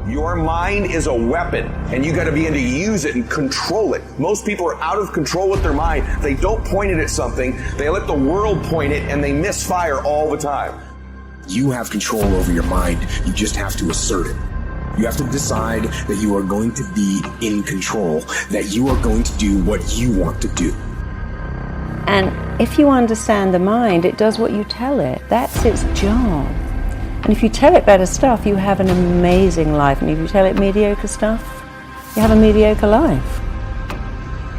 Your mind is a weapon, and you got to be able to use it and control it. Most people are out of control with their mind. They don't point it at something. They let the world point it, and they misfire all the time. You have control over your mind. You just have to assert it. You have to decide that you are going to be in control, that you are going to do what you want to do. And if you understand the mind, it does what you tell it. That's its job. And if you tell it better stuff, you have an amazing life. And if you tell it mediocre stuff, you have a mediocre life.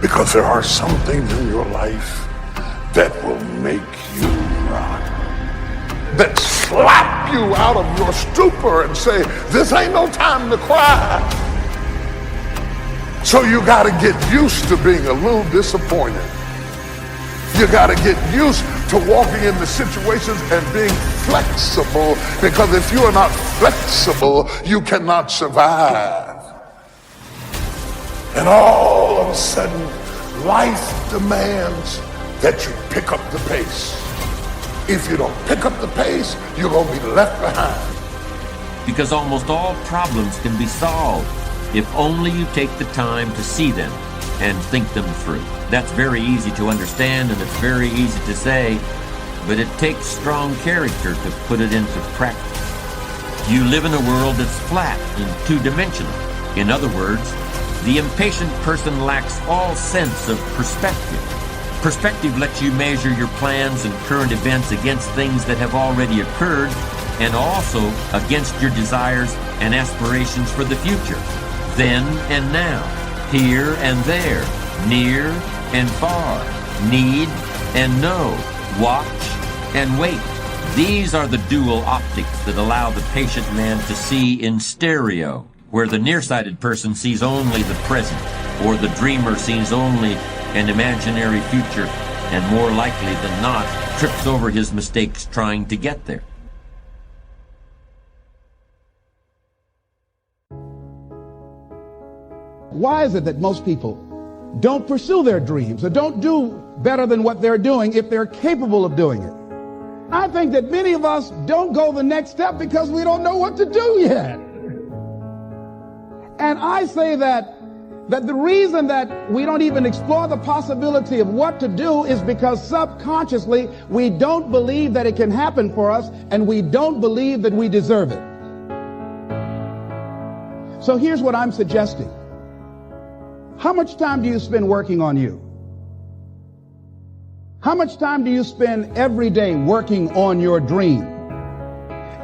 Because there are some things in your life that will make you rock, that slap you out of your stupor and say, this ain't no time to cry. So you got to get used to being a little disappointed. You got to get used to walking into situations and being flexible, because if you are not flexible, you cannot survive. And all of a sudden, life demands that you pick up the pace. If you don't pick up the pace, you're going to be left behind. Because almost all problems can be solved if only you take the time to see them and think them through. That's very easy to understand and it's very easy to say, but it takes strong character to put it into practice. You live in a world that's flat and two-dimensional. In other words, the impatient person lacks all sense of perspective. Perspective lets you measure your plans and current events against things that have already occurred and also against your desires and aspirations for the future. Then and now, here and there, near and far, need and know, watch and wait. These are the dual optics that allow the patient man to see in stereo, where the nearsighted person sees only the present, or the dreamer sees only an imaginary future, and more likely than not, trips over his mistakes trying to get there. Why is it that most people don't pursue their dreams or don't do better than what they're doing if they're capable of doing it? I think that many of us don't go the next step because we don't know what to do yet. And I say that the reason that we don't even explore the possibility of what to do is because subconsciously we don't believe that it can happen for us, and we don't believe that we deserve it. So here's what I'm suggesting. How much time do you spend working on you? How much time do you spend every day working on your dream?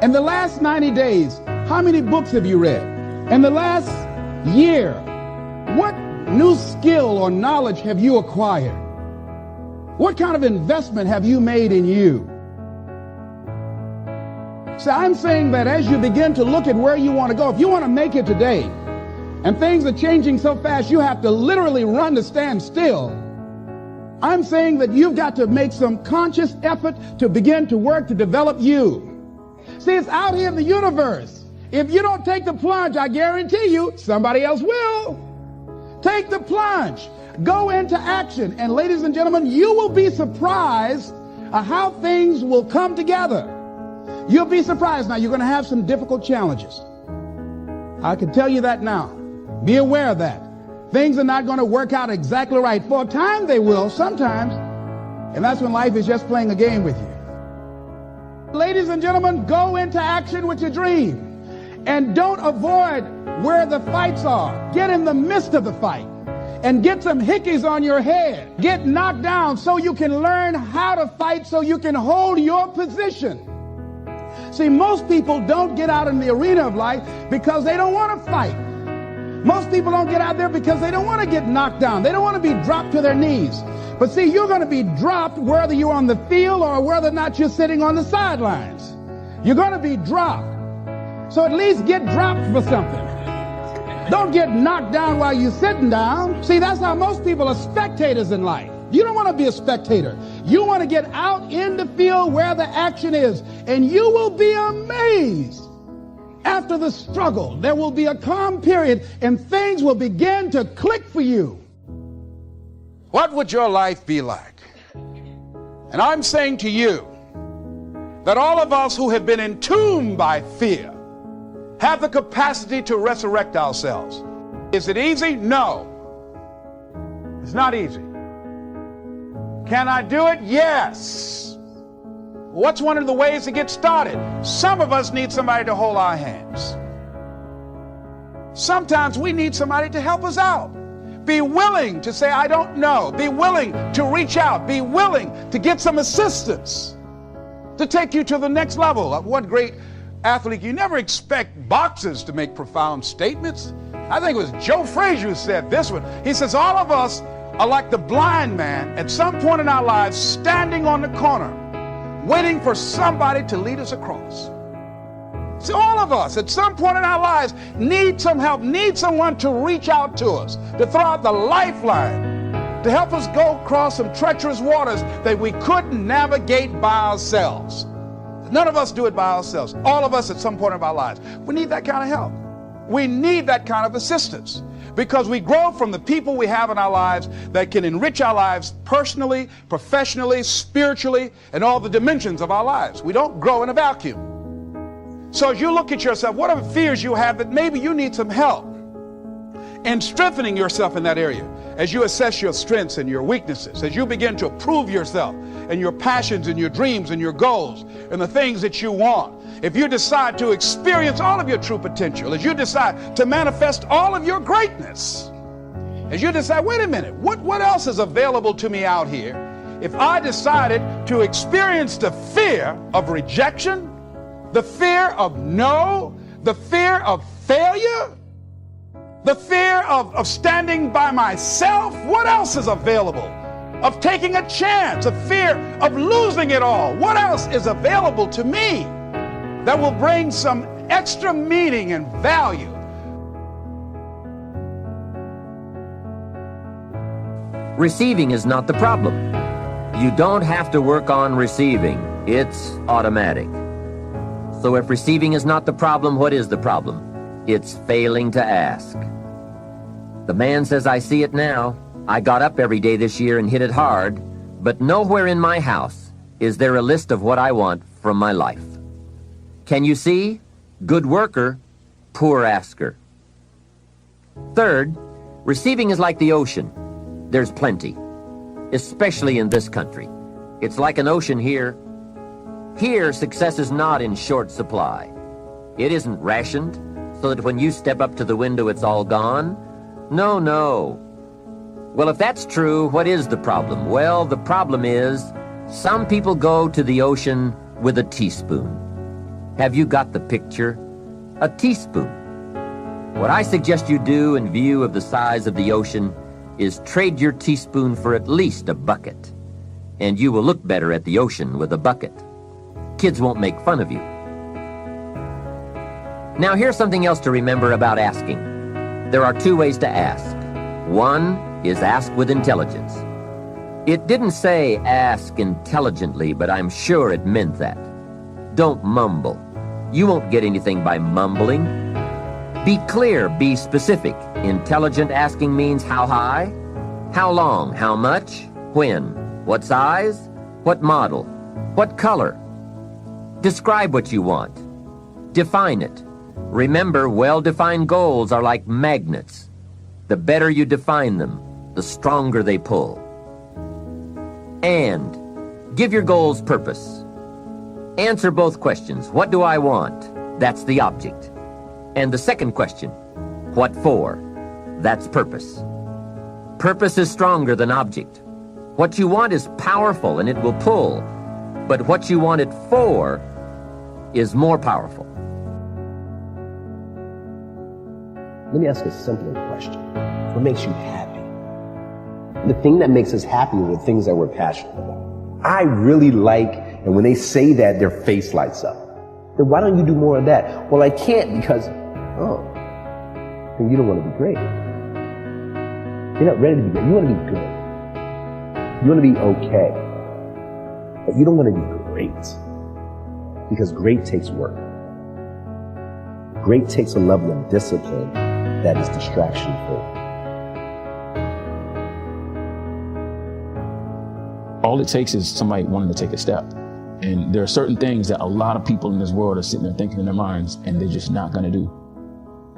In the last 90 days, how many books have you read? In the last year, what new skill or knowledge have you acquired? What kind of investment have you made in you? So I'm saying that as you begin to look at where you want to go, if you want to make it today, and things are changing so fast you have to literally run to stand still, I'm saying that you've got to make some conscious effort to begin to work to develop you. See, it's out here in the universe. If you don't take the plunge, I guarantee you, somebody else will. Take the plunge. Go into action. And ladies and gentlemen, you will be surprised at how things will come together. You'll be surprised. Now, you're going to have some difficult challenges. I can tell you that now. Be aware of that. Things are not going to work out exactly right. For a time, they will, sometimes. And that's when life is just playing a game with you. Ladies and gentlemen, go into action with your dream. And don't avoid where the fights are. Get in the midst of the fight. And get some hickeys on your head. Get knocked down so you can learn how to fight, so you can hold your position. See, most people don't get out in the arena of life because they don't want to fight. Most people don't get out there because they don't want to get knocked down. They don't want to be dropped to their knees. But see, you're going to be dropped whether you're on the field or whether or not you're sitting on the sidelines. You're going to be dropped. So at least get dropped for something. Don't get knocked down while you're sitting down. See, that's how most people are spectators in life. You don't want to be a spectator. You want to get out in the field where the action is. And you will be amazed. After the struggle, there will be a calm period and things will begin to click for you. What would your life be like? And I'm saying to you that all of us who have been entombed by fear have the capacity to resurrect ourselves. Is it easy? No. It's not easy. Can I do it? Yes. What's one of the ways to get started? Some of us need somebody to hold our hands. Sometimes we need somebody to help us out. Be willing to say, I don't know. Be willing to reach out. Be willing to get some assistance to take you to the next level. One great athlete, you never expect boxers to make profound statements. I think it was Joe Frazier who said this one. He says, all of us are like the blind man at some point in our lives standing on the corner, waiting for somebody to lead us across. So all of us at some point in our lives need some help, need someone to reach out to us, to throw out the lifeline, to help us go across some treacherous waters that we couldn't navigate by ourselves. None of us do it by ourselves. All of us at some point of our lives. We need that kind of help. We need that kind of assistance because we grow from the people we have in our lives that can enrich our lives personally, professionally, spiritually, and all the dimensions of our lives. We don't grow in a vacuum. So as you look at yourself, what are the fears you have that maybe you need some help in strengthening yourself in that area? As you assess your strengths and your weaknesses, as you begin to approve yourself and your passions and your dreams and your goals and the things that you want, if you decide to experience all of your true potential, as you decide to manifest all of your greatness, as you decide, wait a minute, what else is available to me out here if I decided to experience the fear of rejection, the fear of no, the fear of failure, the fear of standing by myself? What else is available? Of taking a chance, a fear of losing it all. What else is available to me that will bring some extra meaning and value? Receiving is not the problem. You don't have to work on receiving. It's automatic. So if receiving is not the problem, what is the problem? It's failing to ask. The man says, I see it now. I got up every day this year and hit it hard, but nowhere in my house is there a list of what I want from my life. Can you see? Good worker, poor asker. Third, receiving is like the ocean. There's plenty, especially in this country. It's like an ocean here. Here, success is not in short supply. It isn't rationed, so that when you step up to the window, it's all gone. No, no. Well, if that's true, what is the problem? Well, the problem is some people go to the ocean with a teaspoon. Have you got the picture? A teaspoon. What I suggest you do in view of the size of the ocean is trade your teaspoon for at least a bucket, and you will look better at the ocean with a bucket. Kids won't make fun of you. Now, here's something else to remember about asking. There are two ways to ask. One is ask with intelligence. It didn't say ask intelligently, but I'm sure it meant that. Don't mumble. You won't get anything by mumbling. Be clear, be specific. Intelligent asking means how high, how long, how much, when, what size, what model, what color. Describe what you want. Define it. Remember, well-defined goals are like magnets. The better you define them, the stronger they pull. And give your goals purpose. Answer both questions. What do I want? That's the object. And the second question, what for? That's purpose. Purpose is stronger than object. What you want is powerful and it will pull, but what you want it for is more powerful. Let me ask a simpler question. What makes you happy? The thing that makes us happy are the things that we're passionate about. I really like, and when they say that, their face lights up. Then why don't you do more of that? Well, I can't because, then you don't want to be great. You're not ready to be great. You want to be good. You want to be okay. But you don't want to be great. Because great takes work. Great takes a level of discipline that is distraction-free. All it takes is somebody wanting to take a step. And there are certain things that a lot of people in this world are sitting there thinking in their minds, and they're just not gonna do.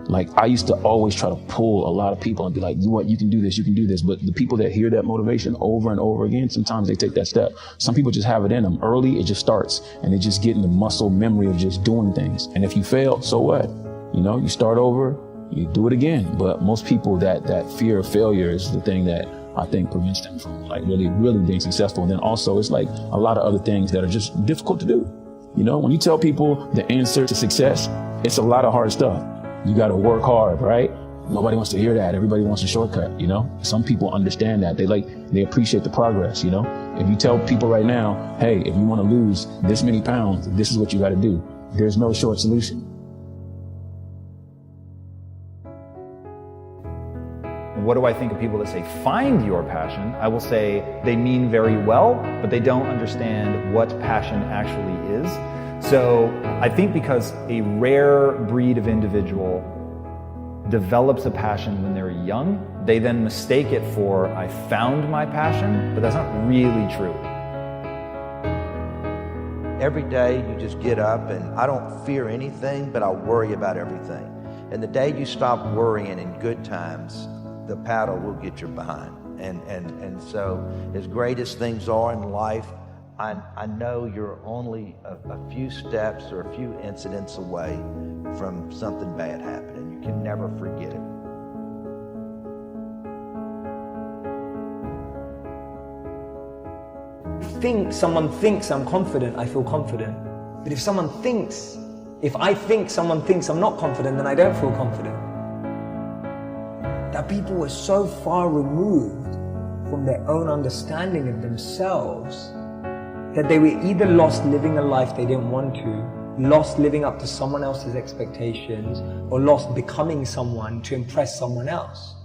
Like, I used to always try to pull a lot of people and be like, you know what, you can do this, you can do this. But the people that hear that motivation over and over again, sometimes they take that step. Some people just have it in them. Early, it just starts, and they just get in the muscle memory of just doing things. And if you fail, so what? You know, you start over, you do it again. But most people, that fear of failure is the thing that I think prevents them from like really being successful. And then also it's like a lot of other things that are just difficult to do. You know, when you tell people the answer to success, it's a lot of hard stuff. You got to work hard, right? Nobody wants to hear that. Everybody wants a shortcut, you know? Some people understand that. They appreciate the progress, you know? If you tell people right now, hey, if you want to lose this many pounds, this is what you got to do. There's no short solution. What do I think of people that say, find your passion? I will say they mean very well, but they don't understand what passion actually is. So I think because a rare breed of individual develops a passion when they're young, they then mistake it for, I found my passion, but that's not really true. Every day you just get up and I don't fear anything, but I worry about everything. And the day you stop worrying in good times, the paddle will get your behind. And so as great as things are in life, I know you're only a few steps or a few incidents away from something bad happening. You can never forget it. Someone thinks I'm confident, I feel confident. But if I think someone thinks I'm not confident, then I don't feel confident. That people were so far removed from their own understanding of themselves that they were either lost living a life they didn't want to, lost living up to someone else's expectations, or lost becoming someone to impress someone else.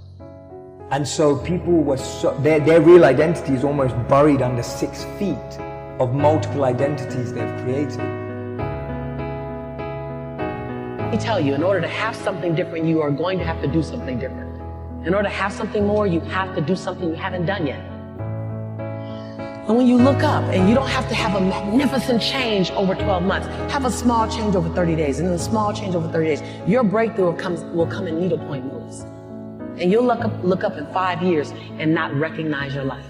And so people were their real identity is almost buried under 6 feet of multiple identities they've created. I tell you, in order to have something different, you are going to have to do something different. In order to have something more, you have to do something you haven't done yet. And when you look up, and you don't have to have a magnificent change over 12 months, have a small change over 30 days, and then a small change over 30 days, your breakthrough will come in needlepoint moves. And you'll look up in 5 years and not recognize your life.